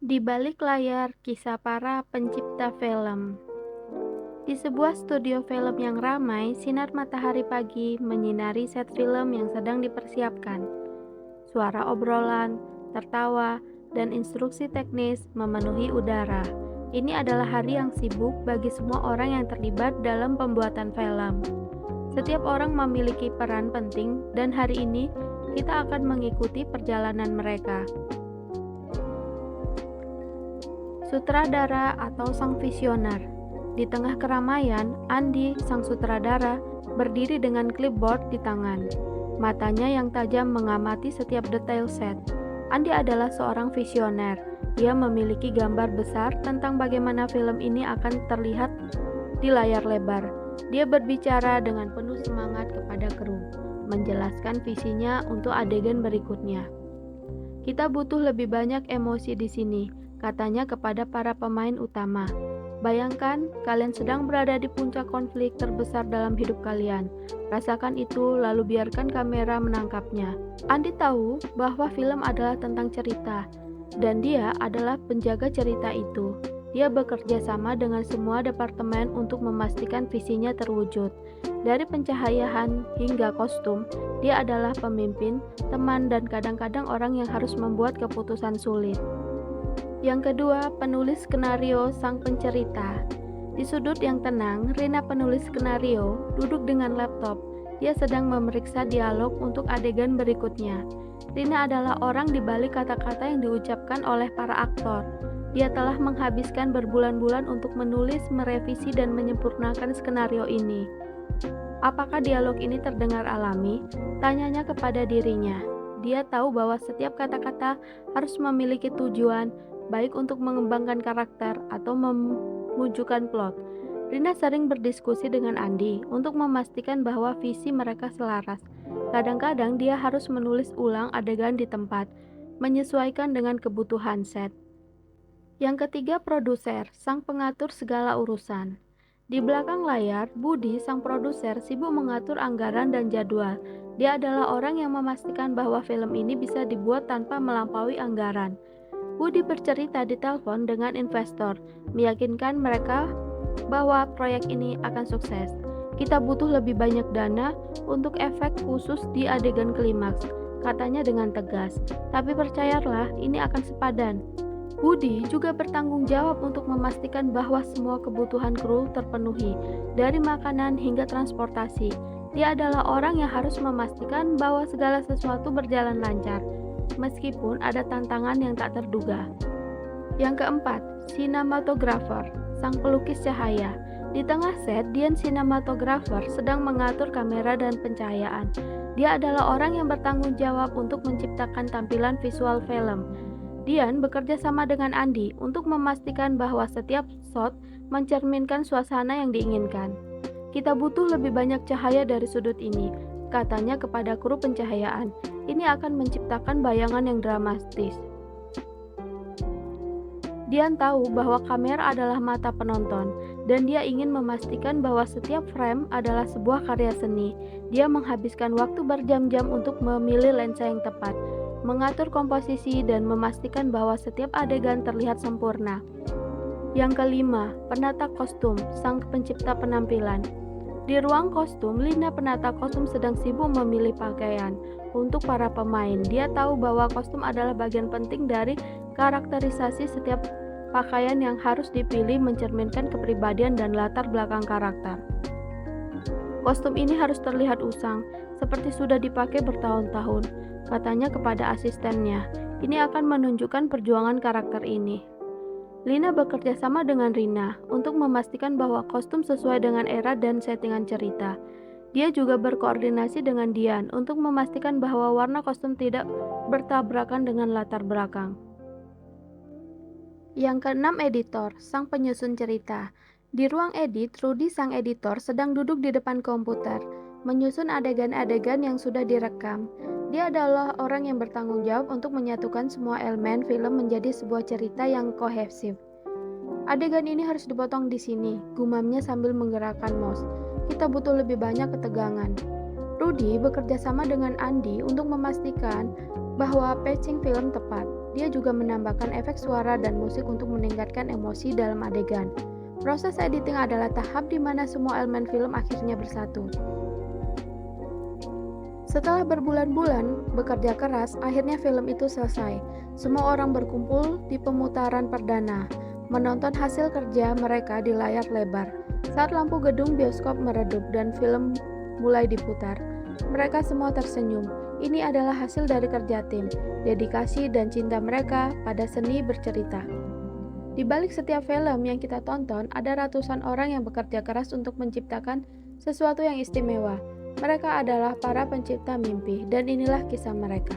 Di balik layar, kisah para pencipta film. Di sebuah studio film yang ramai, sinar matahari pagi menyinari set film yang sedang dipersiapkan. Suara obrolan, tertawa, dan instruksi teknis memenuhi udara. Ini adalah hari yang sibuk bagi semua orang yang terlibat dalam pembuatan film. Setiap orang memiliki peran penting, dan hari ini kita akan mengikuti perjalanan mereka. Sutradara atau sang visioner. Di tengah keramaian, Andi, sang sutradara, berdiri dengan clipboard di tangan. Matanya yang tajam mengamati setiap detail set. Andi adalah seorang visioner. Dia memiliki gambar besar tentang bagaimana film ini akan terlihat di layar lebar. Dia berbicara dengan penuh semangat kepada kru, menjelaskan visinya untuk adegan berikutnya. Kita butuh lebih banyak emosi di sini, katanya kepada para pemain utama. Bayangkan, kalian sedang berada di puncak konflik terbesar dalam hidup kalian. Rasakan itu, lalu biarkan kamera menangkapnya. Andi tahu bahwa film adalah tentang cerita, dan dia adalah penjaga cerita itu. Dia bekerja sama dengan semua departemen untuk memastikan visinya terwujud. Dari pencahayaan hingga kostum, dia adalah pemimpin, teman, dan kadang-kadang orang yang harus membuat keputusan sulit. Yang kedua, penulis skenario sang pencerita. Di sudut yang tenang, Rina penulis skenario duduk dengan laptop. Dia sedang memeriksa dialog untuk adegan berikutnya. Rina adalah orang di balik kata-kata yang diucapkan oleh para aktor. Dia telah menghabiskan berbulan-bulan untuk menulis, merevisi, dan menyempurnakan skenario ini. Apakah dialog ini terdengar alami? Tanyanya kepada dirinya. Dia tahu bahwa setiap kata-kata harus memiliki tujuan, baik untuk mengembangkan karakter atau memujukan plot. Rina sering berdiskusi dengan Andi untuk memastikan bahwa visi mereka selaras. Kadang-kadang dia harus menulis ulang adegan di tempat, menyesuaikan dengan kebutuhan set. Yang ketiga, produser, sang pengatur segala urusan. Di belakang layar, Budi, sang produser, sibuk mengatur anggaran dan jadwal. Dia adalah orang yang memastikan bahwa film ini bisa dibuat tanpa melampaui anggaran. Budi bercerita di telepon dengan investor, meyakinkan mereka bahwa proyek ini akan sukses. Kita butuh lebih banyak dana untuk efek khusus di adegan klimaks, katanya dengan tegas. Tapi percayalah, ini akan sepadan. Budi juga bertanggung jawab untuk memastikan bahwa semua kebutuhan kru terpenuhi, dari makanan hingga transportasi. Dia adalah orang yang harus memastikan bahwa segala sesuatu berjalan lancar, meskipun ada tantangan yang tak terduga. Yang keempat, sinematografer, sang pelukis cahaya. Di tengah set, Dian sinematografer sedang mengatur kamera dan pencahayaan. Dia adalah orang yang bertanggung jawab untuk menciptakan tampilan visual film. Dian bekerja sama dengan Andi untuk memastikan bahwa setiap shot mencerminkan suasana yang diinginkan. Kita butuh lebih banyak cahaya dari sudut ini, katanya kepada kru pencahayaan. Ini akan menciptakan bayangan yang dramatis. Dian tahu bahwa kamera adalah mata penonton, dan dia ingin memastikan bahwa setiap frame adalah sebuah karya seni. Dia menghabiskan waktu berjam-jam untuk memilih lensa yang tepat, mengatur komposisi, dan memastikan bahwa setiap adegan terlihat sempurna. Yang kelima, penata kostum, sang pencipta penampilan. Di ruang kostum, Lina penata kostum sedang sibuk memilih pakaian untuk para pemain. Dia tahu bahwa kostum adalah bagian penting dari karakterisasi setiap pakaian yang harus dipilih mencerminkan kepribadian dan latar belakang karakter. Kostum ini harus terlihat usang, seperti sudah dipakai bertahun-tahun, katanya kepada asistennya. Ini akan menunjukkan perjuangan karakter ini. Lina bekerja sama dengan Rina untuk memastikan bahwa kostum sesuai dengan era dan settingan cerita. Dia juga berkoordinasi dengan Dian untuk memastikan bahwa warna kostum tidak bertabrakan dengan latar belakang. Yang keenam, editor, sang penyusun cerita. Di ruang edit, Rudy sang editor sedang duduk di depan komputer, menyusun adegan-adegan yang sudah direkam. Dia adalah orang yang bertanggung jawab untuk menyatukan semua elemen film menjadi sebuah cerita yang kohesif. Adegan ini harus dipotong di sini, gumamnya sambil menggerakkan mouse. Kita butuh lebih banyak ketegangan. Rudy bekerja sama dengan Andy untuk memastikan bahwa pacing film tepat. Dia juga menambahkan efek suara dan musik untuk meningkatkan emosi dalam adegan. Proses editing adalah tahap di mana semua elemen film akhirnya bersatu. Setelah berbulan-bulan bekerja keras, akhirnya film itu selesai. Semua orang berkumpul di pemutaran perdana, menonton hasil kerja mereka di layar lebar. Saat lampu gedung bioskop meredup dan film mulai diputar, mereka semua tersenyum. Ini adalah hasil dari kerja tim, dedikasi dan cinta mereka pada seni bercerita. Di balik setiap film yang kita tonton, ada ratusan orang yang bekerja keras untuk menciptakan sesuatu yang istimewa. Mereka adalah para pencipta mimpi, dan inilah kisah mereka.